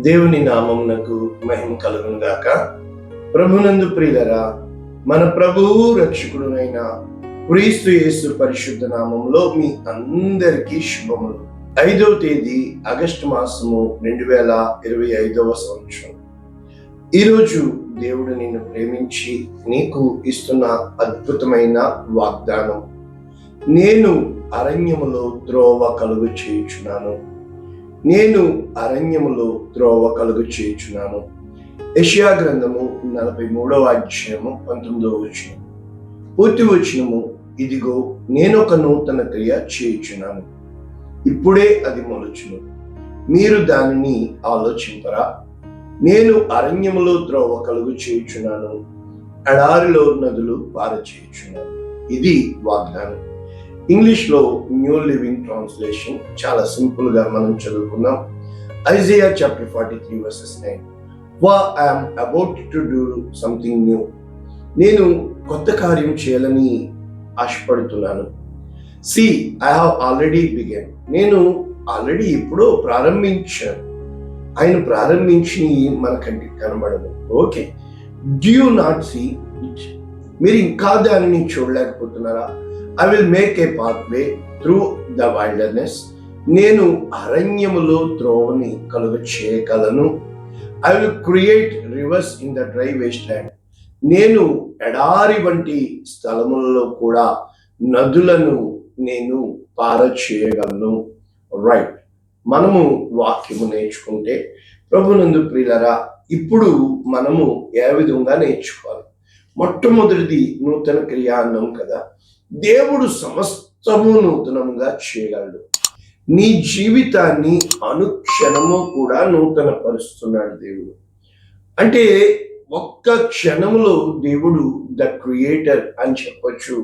దేవుని నామమునకు మహిమ కలుగును గాక. ప్రభునందు ప్రియులరా, మన ప్రభువు రక్షకుడునైన క్రీస్తు యేసు పరిశుద్ధ నామములో మీ అందరికీ శుభములు. 5వ తేదీ ఆగస్టు మాసము 2025వ సంవత్సరం. ఈరోజు దేవుడు నిన్ను ప్రేమించి నీకు ఇస్తున్న అద్భుతమైన వాగ్దానం, నేను అరణ్యములో త్రోవ కలుగు చేయుచున్నాను. నేను అరణ్యములో త్రోవ కలుగు చేయుచున్నాను. యెషయా గ్రంథము 43వ అధ్యాయము 19వ వచనం. పూర్తి వచనము, ఇదిగో నేను ఒక నూతన క్రియ చేయుచున్నాను, ఇప్పుడే అది మొలుచును, మీరు దానిని ఆలోచింపరా? నేను అరణ్యములో త్రోవ కలుగు చేయుచున్నాను, ఎడారిలో నదులు పారచేయుచున్నాను. ఇది వాగ్దానం. ఇంగ్లీష్లో న్యూ లివింగ్ ట్రాన్స్లేషన్ చాలా సింపుల్ గా మనం చదువుకుందాం. Isaiah chapter 43 verses 9. For I am about to do something new. నేను కొత్త కార్యం చేయాలని ఆశపడుతున్నాను. See, I have already begun. నేను ఆల్రెడీ ఎప్పుడో ప్రారంభించాను. ఆయన ప్రారంభించి మన కంటికి కనబడదు. Okay, do you not see it? మీరు ఇంకా దానిని చూడలేకపోతున్నారా? I will make a pathway through the wilderness. నేను అరణ్యములో త్రోవని కలుగ చేయగలను. I will create rivers in the dry wasteland. నేను ఎడారి వంటి స్థలములలో కూడా నదులను నేను పారచేయగలను. రైట్, మనము వాక్యము నేర్చుకుంటే ప్రభునందు ప్రియులరా, ఇప్పుడు మనము ఏ విధంగా నేర్చుకోవాలి? మొట్టమొదటిది నూతన క్రియ అన్నాం కదా. దేవుడు సమస్తము నూతనంగా చేయగలడు. నీ జీవితాన్ని అనుక్షణము కూడా నూతన పరుస్తున్నాడు దేవుడు. అంటే ఒక్క క్షణములో దేవుడు ద క్రియేటర్ అని చెప్పొచ్చు,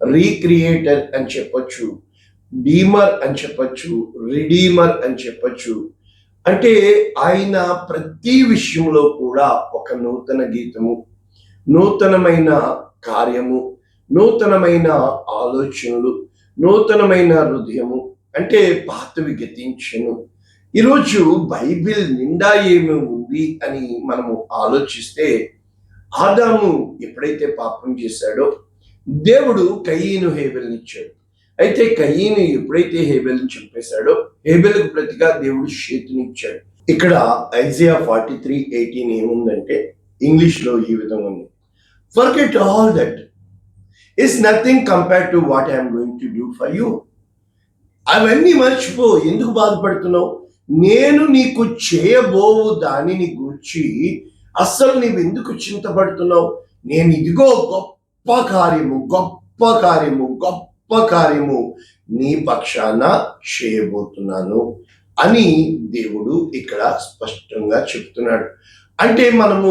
రీక్రియేటర్ అని చెప్పొచ్చు, డీమర్ అని చెప్పొచ్చు, రిడీమర్ అని చెప్పొచ్చు. అంటే ఆయన ప్రతి విషయంలో కూడా ఒక నూతన గీతము, నూతనమైన కార్యము, నూతనమైన ఆలోచనలు, నూతనమైన హృదయము. అంటే పాతవి గతించెను. ఈరోజు బైబిల్ నిండా ఏమి ఉంది అని మనము ఆలోచిస్తే, ఆదాము ఎప్పుడైతే పాపం చేశాడో దేవుడు కయీను హేబెల్ని ఇచ్చాడు. అయితే కయీను ఎప్పుడైతే హేబెల్ని చంపేశాడో హేబెల్కు ప్రతిగా దేవుడు షేతుని ఇచ్చాడు. ఇక్కడ ఐజయా 43:18 ఏముందంటే ఇంగ్లీష్లో ఈ విధంగా ఉంది. Forget all that. It's nothing compared to what I am going to do for you. అవన్నీ మర్చిపో, ఎందుకు బాధపడుతున్నావు? నేను నీకు చేయబోవు దానిని గూర్చి అస్సలు నీవు ఎందుకు చింతపడుతున్నావు? నేను ఇదిగో గొప్ప కార్యము, గొప్ప కార్యము, గొప్ప కార్యము నీ పక్షాన చేయబోతున్నాను అని దేవుడు ఇక్కడ స్పష్టంగా చెప్తున్నాడు. అంటే మనము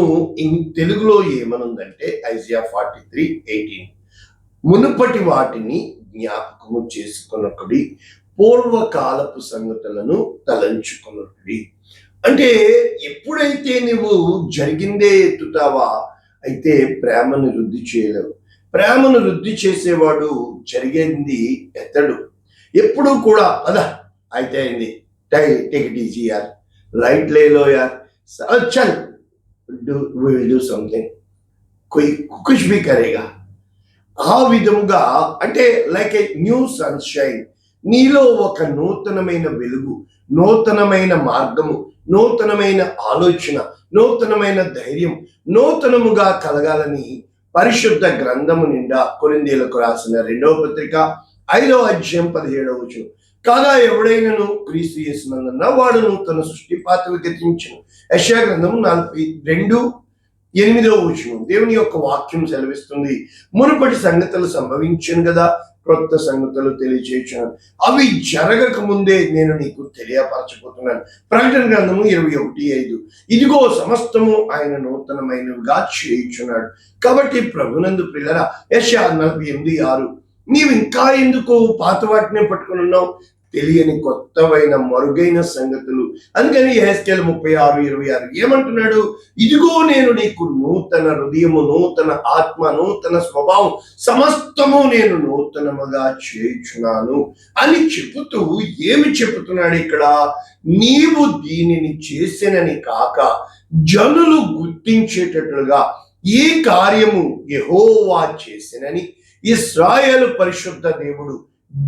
తెలుగులో ఏమనుందంటే ఐజయా 43:18, మునుపటి వాటిని జ్ఞాపకము చేసుకొనకుడి, పూర్వకాలపు సంగతులను తలంచుకొనకుడి. అంటే ఎప్పుడైతే నువ్వు జరిగిందే ఎత్తుతావా, అయితే ప్రేమను వృద్ధి చేయలేవు. ప్రేమను వృద్ధి చేసేవాడు జరిగింది ఎత్తడు. ఎప్పుడు కూడా అదా అయితే అయింది, టేక్ ఇట్ ఈజీ యార్, లైట్ లేలో యార్, చల్ విల్ డూ సంథింగ్, కుछ भी करेगा. ఆ విధముగా అంటే లైక్ ఏ న్యూ సన్షైన్, నీలో ఒక నూతనమైన వెలుగు, నూతనమైన మార్గము, నూతనమైన ఆలోచన, నూతనమైన ధైర్యం నూతనముగా కలగాలని పరిశుద్ధ గ్రంథము నిండా కొరింథీయులకు రాసిన 2వ పత్రిక 5వ అధ్యాయం 17వ వచనం. కాగా ఎవడైనను క్రీస్తు యేసునందున్న వాడు నూతన సృష్టి, పాతవి గతించెను. యెషయా గ్రంథం 42:8వ వచనం. దేవుని యొక్క వాక్యం సెలవిస్తుంది, మునుపటి సంగతులు సంభవించను కదా, క్రొత్త సంగతులు తెలియచేయుచున్నాను, అవి జరగక ముందే నేను నీకు తెలియపరచబోతున్నాను. ప్రకటన గ్రంథము 21:5. ఇదిగో సమస్తము ఆయన నూతనమైనవిగా చేయుచున్నాడు. కాబట్టి ప్రభునందు ప్రియులారా, యెషయా 48:6, నీవు ఇంకా ఎందుకు పాత వాటినే పట్టుకుని ఉన్నావు? తెలియని కొత్తవైన మరుగైన సంగతులు. అందుకని యెహెజ్కేలు 36:26 ఏమంటున్నాడు? ఇదిగో నేను నీకు నూతన హృదయము, నూతన ఆత్మ, నూతన స్వభావం సమస్తము నేను నూతనముగా చేయుచున్నాను అని చెబుతూ ఏమి చెబుతున్నాడు ఇక్కడ? నీవు దీనిని చేసినని కాక జనులు గుర్తించేటట్లుగా ఈ కార్యము యెహోవా చేసినని, ఇశ్రాయేలు పరిశుద్ధ దేవుడు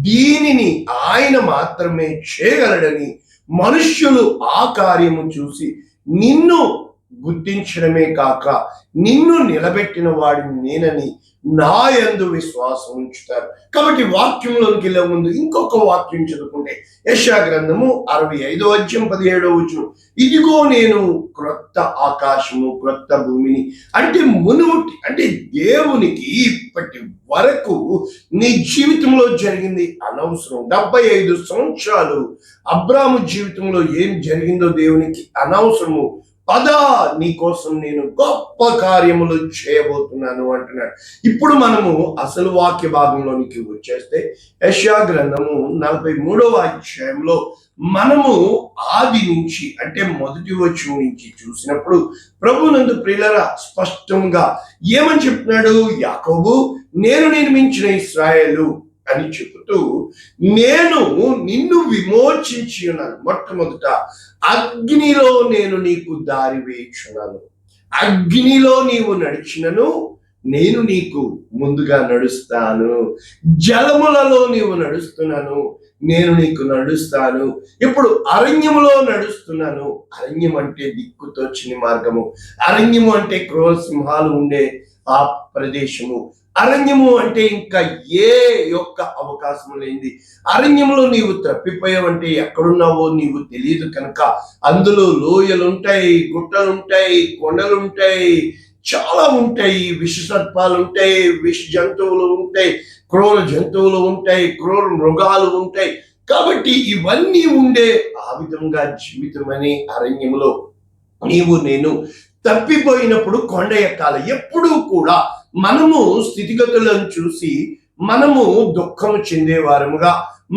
దీనిని ఆయన మాత్రమే చేయగలడని మనుష్యులు ఆ కార్యము చూసి నిన్ను గుర్తించడమే కాక నిన్ను నిలబెట్టిన వాడిని నేనని నా యందు విశ్వాసం ఉంచుతారు. కాబట్టి వాక్యంలోనికి వెళ్ళే ముందు ఇంకొక వాక్యం చదువుకుంటే యెషయా గ్రంథము 65:17 ఇదిగో నేను క్రొత్త ఆకాశము క్రొత్త భూమిని, అంటే మునుముటి, అంటే దేవునికి ఇప్పటి వరకు నీ జీవితంలో జరిగింది అనవసరం. 75 సంవత్సరాలు అబ్రాము జీవితంలో ఏం జరిగిందో దేవునికి అనవసరము. పదా నీ కోసం నేను గొప్ప కార్యములు చేయబోతున్నాను అంటున్నాడు. ఇప్పుడు మనము అసలు వాక్య భాగంలోనికి వచ్చేస్తే యెషయా గ్రంథము 43 మనము ఆది నుంచి, అంటే మొదటి వచనం నుంచి చూసినప్పుడు ప్రభునందు ప్రియులారా స్పష్టంగా ఏమని చెప్తున్నాడు? యాకోబు నేను నిర్మించిన ఇశ్రాయేలు అని చెబుతూ నేను నిన్ను విమోచించి ఉన్నాను. మొట్టమొదట అగ్నిలో నేను నీకు దారి వేయుచున్నాను, అగ్నిలో నీవు నడిచినను నేను నీకు ముందుగా నడుస్తాను, జలములలో నీవు నడుస్తున్నాను నేను నీకు నడుస్తాను. ఇప్పుడు అరణ్యములో నడుస్తున్నాను. అరణ్యం అంటే దిక్కుతోచని మార్గము, అరణ్యము అంటే క్రూర సింహాలు ఉండే ఆ ప్రదేశము, అరణ్యము అంటే ఇంకా ఏ యొక్క అవకాశం లేనిది. అరణ్యంలో నీవు తప్పిపోయావంటే ఎక్కడున్నావో నీవు తెలియదు కనుక అందులో లోయలుంటాయి, గుట్టలుంటాయి, కొండలుంటాయి, చాలా ఉంటాయి, విష సర్పాలు ఉంటాయి, విష జంతువులు ఉంటాయి, క్రూర జంతువులు ఉంటాయి, క్రూర మృగాలు ఉంటాయి. కాబట్టి ఇవన్నీ ఉండే ఆ విధంగా జీవితం అనే అరణ్యములో నీవు నేను తప్పిపోయినప్పుడు కొండ ఎక్కాలి. ఎప్పుడూ కూడా మనము స్థితిగతులను చూసి మనము దుఃఖము చెందేవారముగా,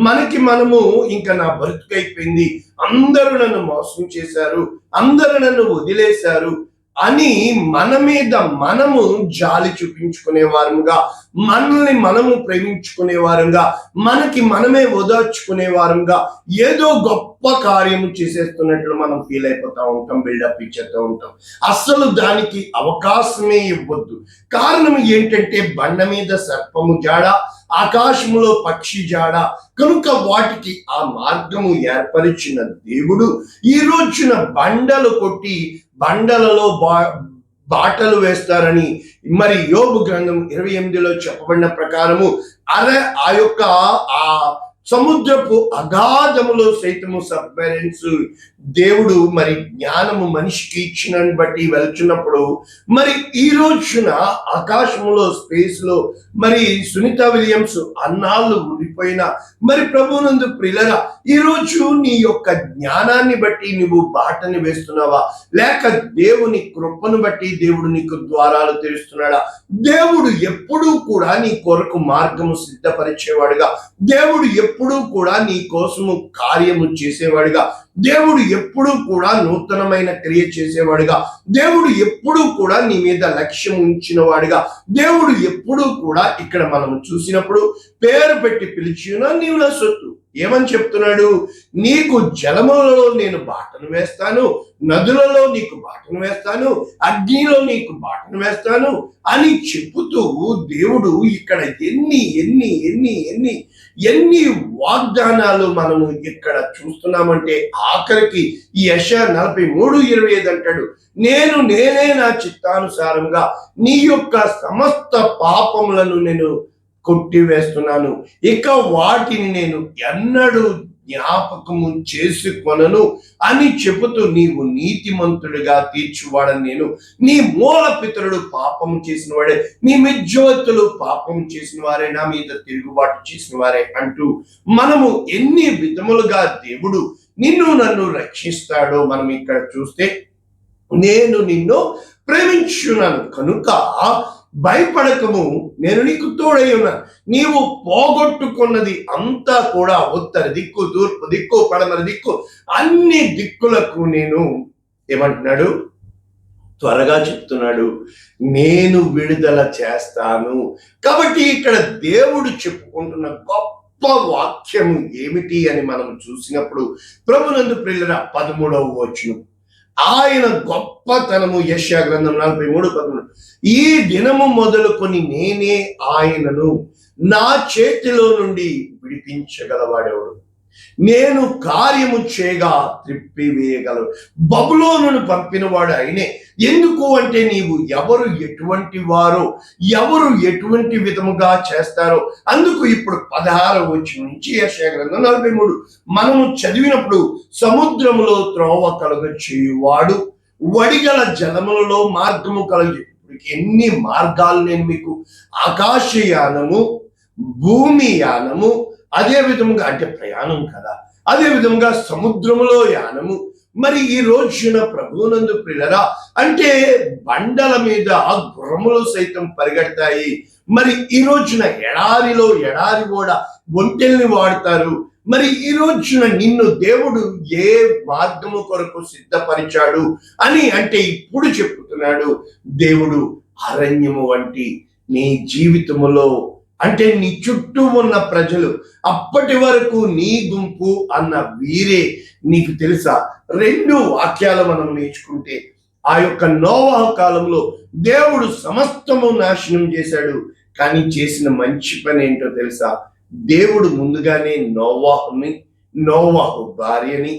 మనకి మనము ఇంకా నా బ్రతుకైపోయింది, అందరూ నన్ను మోసం చేశారు, అందరూ నన్ను వదిలేశారు అని మన మీద మనము జాలి చూపించుకునే వారముగా, మనల్ని మనము ప్రేమించుకునే వారంగా, మనకి మనమే ఓదార్చుకునే వారంగా ఏదో గొప్ప కార్యము చేసేస్తున్నట్లు మనం ఫీల్ అయిపోతా ఉంటాం, బిల్డప్ ఇచ్చేస్తూ ఉంటాం. అస్సలు దానికి అవకాశమే ఇవ్వద్దు. కారణం ఏంటంటే బండ మీద సర్పము జాడ, ఆకాశములో పక్షి జాడ కనుక వాటికి ఆ మార్గము ఏర్పరిచిన దేవుడు ఈ రోజున బండలు కొట్టి బండలలో బాటలు వేస్తారని మరి యోబు గ్రంథం 28 చెప్పబడిన ప్రకారము ఆ యొక్క ఆ సముద్రపు అగాధములో సైతము సబ్మెరైన్స్ దేవుడు మరి జ్ఞానము మనిషికి ఇచ్చినని బట్టి వెళ్తున్నప్పుడు మరి ఈ రోజున ఆకాశములో స్పేస్ లో మరి సునీత విలియమ్స్ అన్నాళ్ళు ఉండిపోయిన మరి ప్రభువునందు ప్రియులరా ఈ రోజు నీ యొక్క జ్ఞానాన్ని బట్టి నువ్వు బాటని వేస్తున్నావా, లేక దేవుని కృపను బట్టి దేవుడు నీకు ద్వారాలు తెరుస్తున్నాడా? దేవుడు ఎప్పుడూ కూడా నీ కొరకు మార్గము సిద్ధపరిచేవాడుగా, దేవుడు ఎప్పుడూ కూడా నీ కోసము కార్యము చేసేవాడుగా, దేవుడు ఎప్పుడూ కూడా నూతనమైన క్రియ చేసేవాడుగా, దేవుడు ఎప్పుడూ కూడా నీ మీద లక్ష్యం ఉంచిన వాడుగా, దేవుడు ఎప్పుడూ కూడా ఇక్కడ మనం చూసినప్పుడు పేరు పెట్టి పిలిచినా నీవు నా సొత్తు. ఏమని చెప్తున్నాడు? నీకు జలములలో నేను బాటను వేస్తాను, నదులలో నీకు బాటను వేస్తాను, అగ్నిలో నీకు బాటను వేస్తాను అని చెబుతూ దేవుడు ఇక్కడ ఎన్ని ఎన్ని ఎన్ని ఎన్ని ఎన్ని వాగ్దానాలు మనము ఇక్కడ చూస్తున్నామంటే ఆఖరికి ఈ యెషయా 43:25 అంటాడు, నేనే నా చిత్తానుసారంగా నీ యొక్క సమస్త పాపములను నేను కొట్టివేస్తున్నాను, ఇక వాటిని నేను ఎన్నడూ జ్ఞాపకము చేసుకొనను అని చెబుతూ నీవు నీతిమంతుడిగా తీర్చువాడని నేను, నీ మూల పితరుడు పాపము చేసిన వాడే, నీ మధ్యవర్తులు పాపం చేసిన వారే, నా మీద తిరుగుబాటు చేసిన వారే అంటూ మనము ఎన్ని విధములుగా దేవుడు నిన్ను నన్ను రక్షిస్తాడో మనం ఇక్కడ చూస్తే నేను నిన్ను ప్రేమించున్నాను కనుక భయపడకము, నేను నీకు తోడై ఉన్నాను. నీవు పోగొట్టుకున్నది అంతా కూడా ఉత్తర దిక్కు, తూర్పు దిక్కు, పడమర దిక్కు, అన్ని దిక్కులకు నేను ఏమంటున్నాడు, త్వరగా చెప్తున్నాడు, నేను విడుదల చేస్తాను. కాబట్టి ఇక్కడ దేవుడు చెప్పుకుంటున్న గొప్ప వాక్యం ఏమిటి అని మనం చూసినప్పుడు, ప్రభునందు ప్రియులారా 13వ వచనం, ఆయన గొప్పతనము, యెషయా గ్రంథం 43:13, ఈ దినము మొదలుకొని నేనే ఆయనను, నా చేతిలో నుండి విడిపించగలవాడెవడు, నేను కార్యము చేయగా త్రిప్పివేయగలవు. బబులోనును పంపినవాడు ఆయనే. ఎందుకు అంటే నీవు ఎవరు ఎటువంటి వారో, ఎవరు ఎటువంటి విధముగా చేస్తారో. అందుకు ఇప్పుడు 16వ వచనం నుంచి యెషయా గ్రంథం 43 మనము చదివినప్పుడు, సముద్రములో త్రోవ కలుగ చేయువాడు, వడిగల జలములలో మార్గము కలుగు. ఎన్ని మార్గాలు నేను మీకు, ఆకాశయానము, భూమి యానము, అదే విధముగా అంటే ప్రయాణం కదా, అదే విధముగా సముద్రములో యానము. మరి ఈ రోజున ప్రభువునందు ప్రియులారా, అంటే బండల మీద గుర్రములు సైతం పరిగెడతాయి. మరి ఈ రోజున ఎడారిలో ఎడారి కూడా ఒంటెల్ని వాడతారు. మరి ఈ రోజున నిన్ను దేవుడు ఏ మార్గము కొరకు సిద్ధపరిచాడు అని అంటే ఇప్పుడు చెప్పుతున్నాడు. దేవుడు అరణ్యము వంటి నీ జీవితములో, అంటే నీ చుట్టూ ఉన్న ప్రజలు, అప్పటి వరకు నీ గుంపు అన్న వీరే, నీకు తెలుసా 2 వాక్యాలు మనం నేర్చుకుంటే, ఆ యొక్క నోవహు కాలంలో దేవుడు సమస్తము నాశనం చేశాడు. కానీ చేసిన మంచి పని ఏంటో తెలుసా, దేవుడు ముందుగానే నోవహుని, నోవహు భార్యని,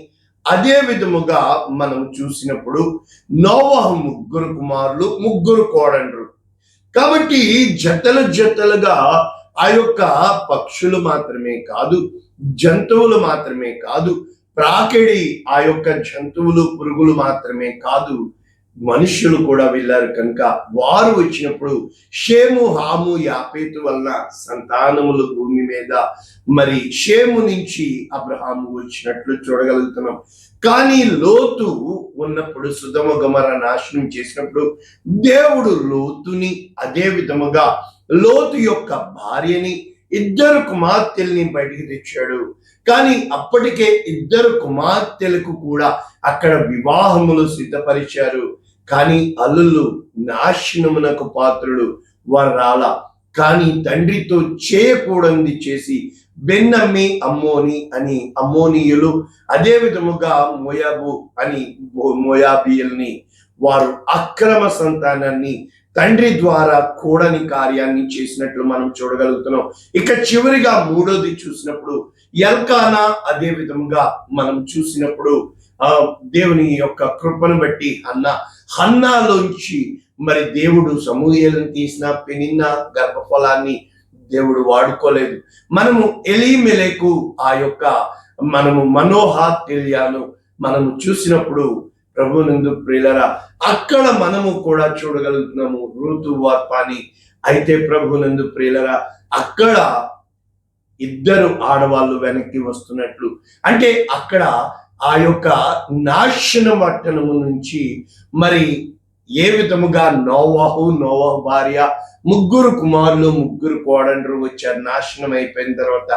అదే విధముగా మనం చూసినప్పుడు నోవహు 3 కుమారులు, 3 కోడళ్ళు. కాబట్టి జతలు జతలుగా ఆ యొక్క పక్షులు మాత్రమే కాదు, జంతువులు మాత్రమే కాదు, ప్రాకిడి ఆ యొక్క జంతువులు, పురుగులు మాత్రమే కాదు, మనుష్యులు కూడా వెళ్ళారు. కనుక వారు వచ్చినప్పుడు షేము, హాము, యాపేతు వలన సంతానములు భూమి మీద, మరి షేము నుంచి అబ్రహాము వచ్చినట్లు చూడగలుగుతున్నాం. కానీ లోతు ఉన్నప్పుడు, సుధమ గొమొర్రా నాశనం చేసినప్పుడు దేవుడు లోతుని, అదే విధముగా లోతు యొక్క భార్యని, 2 కుమార్తెల్ని బయటికి తెచ్చాడు. కానీ అప్పటికే 2 కుమార్తెలకు కూడా అక్కడ వివాహములు సిద్ధపరిచారు. కానీ అల్లులు నాశనమునకు పాత్రుడు, వారు రాలా. కానీ తండ్రితో చేయకూడనిది చేసి బెన్నమ్మి అమ్మోని అని అమ్మోనీయులు, అదే విధముగా మోయాబు అని మోయాబీయుల్ని, వారు అక్రమ సంతానాన్ని తండ్రి ద్వారా కూడని కార్యాన్ని చేసినట్లు మనం చూడగలుగుతున్నాం. ఇక చివరిగా 3వది చూసినప్పుడు ఎల్కానా, అదే విధముగా మనం చూసినప్పుడు దేవుని యొక్క కృపను బట్టి హన్నాలోంచి మరి దేవుడు సమూయేలును తీసిన పెనిన్నా గర్భఫలాన్ని దేవుడు వాడుకోలేదు. మనము ఎలీమెలెకు, ఆ యొక్క మనము మనోహాతిల్యాను మనము చూసినప్పుడు ప్రభువునందు ప్రియులారా, అక్కడ మనము కూడా చూడగలుగుతున్నాము రూతు, ఓర్పాని. అయితే ప్రభువునందు ప్రియులారా, అక్కడ 2 ఆడవాళ్ళు వెనక్కి వస్తున్నట్లు, అంటే అక్కడ ఆ యొక్క నాశన పట్టణము నుంచి మరి ఏ విధముగా నోవహు, నోవహు భార్య, 3 కుమారులు, 3 కోడళ్ళు వచ్చారు. నాశనం అయిపోయిన తర్వాత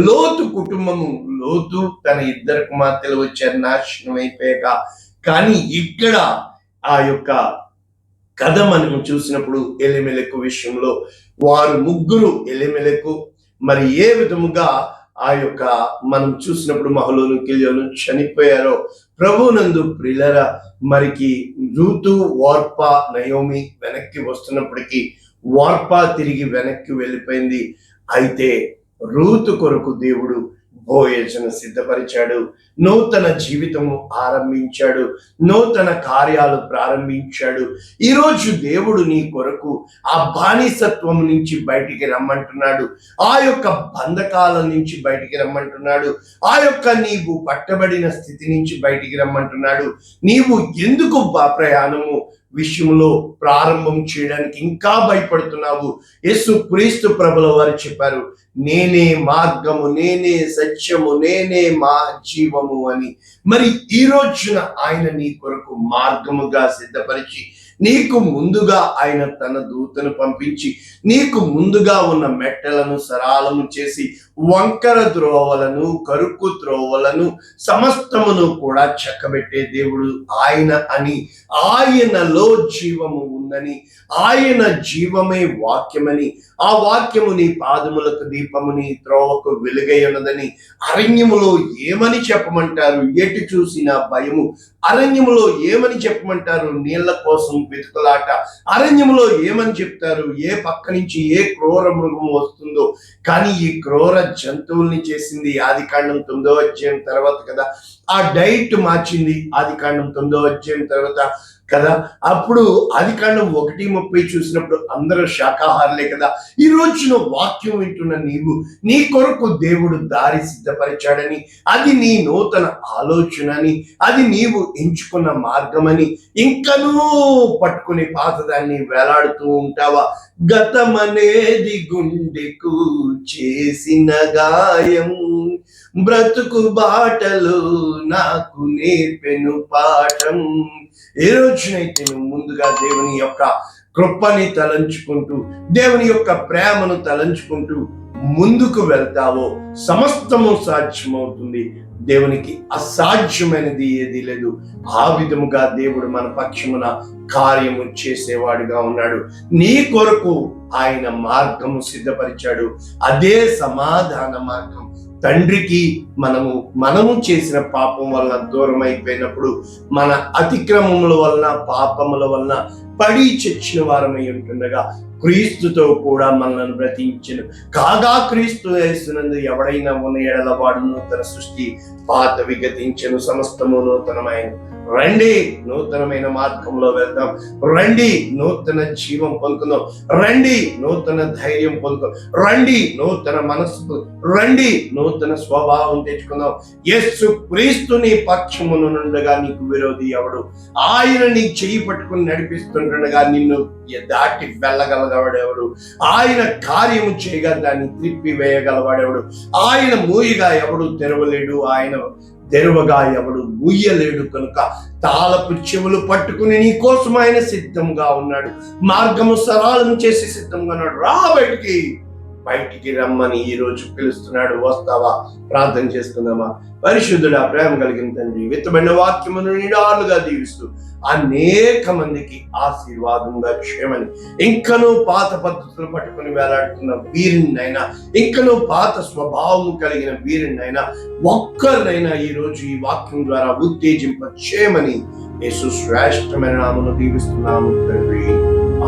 లోతు కుటుంబము, లోతు తన 2 కుమార్తెలు వచ్చారు నాశనం అయిపోయాక. కానీ ఇక్కడ ఆ యొక్క కథ మనం చూసినప్పుడు ఎలీమెలెకు విషయంలో వారు 3 ఎలీమెలెకు మరి ఏ విధముగా ఆ యొక్క మనం చూసినప్పుడు మహలోను, కిల్యోను చనిపోయారో ప్రభువునందు ప్రియులారా, మరికి రూతు, ఓర్పా, నయోమి వెనక్కి వస్తున్నప్పటికీ ఓర్పా తిరిగి వెనక్కి వెళ్ళిపోయింది. అయితే రూతు కొరకు దేవుడు బోయజును సిద్ధపరిచాడు, నూతన జీవితము ఆరంభించాడు, నూతన కార్యాలు ప్రారంభించాడు. ఈరోజు దేవుడు నీ కొరకు ఆ బానిసత్వం నుంచి బయటికి రమ్మంటున్నాడు, ఆ యొక్క బంధకాల నుంచి బయటికి రమ్మంటున్నాడు, ఆ యొక్క నీవు పట్టబడిన స్థితి నుంచి బయటికి రమ్మంటున్నాడు. నీవు ఎందుకు ప్రయాణము విషయంలో ప్రారంభం చేయడానికి ఇంకా భయపడుతున్నావు? యేసు క్రీస్తు ప్రభుల వారు చెప్పారు, నేనే మార్గము, నేనే సత్యము, నేనే మా జీవము అని. మరి ఈ రోజున ఆయన నీ కొరకు మార్గముగా సిద్ధపరిచి నీకు ముందుగా ఆయన తన దూతను పంపించి నీకు ముందుగా ఉన్న మెట్టలను సరాలము చేసి వంకర త్రోవలను కరుకు త్రోవలను సమస్తమును కూడా చక్కబెట్టే దేవుడు ఆయన అని, ఆయనలో జీవము ఉందని, ఆయన జీవమే వాక్యమని, ఆ వాక్యము నీ పాదములకు దీపము నీ త్రోవకు వెలుగై ఉన్నదని, అరణ్యములో ఏమని చెప్పమంటారు? ఎటు చూసిన భయము. అరణ్యములో ఏమని చెప్పమంటారు? నీళ్ల కోసం వెతుకులాట. అరణ్యములో ఏమని చెప్తారు? ఏ పక్క నుంచి ఏ క్రూర మృగం వస్తుందో. కానీ ఈ క్రూర జంతువుల్ని చేసింది ఆదికాండం 9వ అధ్యాయం తర్వాత కదా. ఆ డైట్ మార్చింది ఆదికాండం 9వ అధ్యాయం తర్వాత కదా. అప్పుడు ఆదికాండం 1:30 చూసినప్పుడు అందరూ శాకాహారులే కదా. ఈ రోజున వాక్యం వింటున్న నీవు, నీ కొరకు దేవుడు దారి సిద్ధపరిచాడని, అది నీ నూతన ఆలోచనని, అది నీవు ఎంచుకున్న మార్గమని ఇంకనూ పట్టుకుని పాతదాన్ని వేలాడుతూ ఉంటావా? గతమనేది గుండెకు చేసిన గాయం, బ్రతుకు బాటలు నాకు నేర్పెను పాఠం. ఏ రోజునైతే నువ్వు ముందుగా దేవుని యొక్క కృపని తలంచుకుంటూ, దేవుని యొక్క ప్రేమను తలంచుకుంటూ ముందుకు వెళ్తావో సమస్తము సాధ్యమవుతుంది. దేవునికి అసాధ్యమైనది ఏది లేదు. ఆ విధముగా దేవుడు మన పక్షమున కార్యము చేసేవాడుగా ఉన్నాడు. నీ కొరకు ఆయన మార్గము సిద్ధపరిచాడు. అదే సమాధాన మార్గం. తండ్రికి మనము చేసిన పాపం వలన దూరం అయిపోయినప్పుడు, మన అతిక్రమముల వలన పాపముల వలన పడి చచ్చిన వారమై ఉంటుండగా క్రీస్తుతో కూడా మనల్ని బ్రతికించెను. కాగా క్రీస్తు యేసునందు ఎవడైనా ఉన్న ఎడల వాడు నూతన సృష్టి, పాతవి గతించెను, సమస్తము నూతనమైన. రండి, నూతనమైన మార్గంలో వెళ్దాం. రండి, నూతన జీవం పొందుకుందాం. రండి, నూతన ధైర్యం పొందుకుందాం. రండి, నూతన మనస్సు, రండి, నూతన స్వభావం తెచ్చుకుందాం. యేసు క్రీస్తుని పక్షమును నుండగా నీకు విరోధి ఎవడు? ఆయన నీ చెయ్యి పట్టుకుని నడిపిస్తుండగా నిన్ను దాటి వెళ్ళగలవాడెవడు? ఆయన కార్యము చేయగా దాన్ని త్రిప్పి వేయగలవాడెవడు? ఆయన మూయిగా ఎవడు తెరవలేడు, ఆయన తెరవగా ఎవడు మూయలేడు. కనుక తాళపు చెవులు పట్టుకుని నీ కోసం ఆయన సిద్ధంగా ఉన్నాడు. మార్గము సరళం చేసి సిద్ధంగా ఉన్నాడు. రా, బయటికి రమ్మని ఈ రోజు పిలుస్తున్నాడు. వస్తావా? ప్రార్థన చేసుకుందామా? పరిశుద్ధుడా, ప్రేమ కలిగిన తండ్రి, విత్తబడిన వాక్యమును నిండాలుగా దీవిస్తూ అనేక మందికి ఆశీర్వాదంగా క్షేమని, ఇంకనూ పాత పద్ధతులు పట్టుకుని వేలాడుతున్న వీరినైనా, ఇంకనూ పాత స్వభావం కలిగిన వీరినైనా ఒక్కరినైనా ఈ రోజు ఈ వాక్యం ద్వారా ఉత్తేజింప చేయమని యేసు శ్రేష్టమైన నామమున దీవిస్తున్నాము తండ్రి.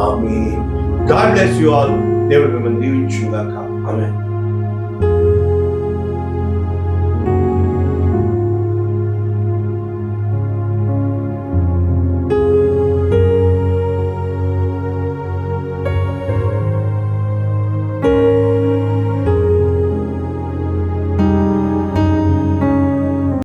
Amen. God bless you all. దేవుడు మిమ్మల్ని దీవించుగాక. ఆమేన్.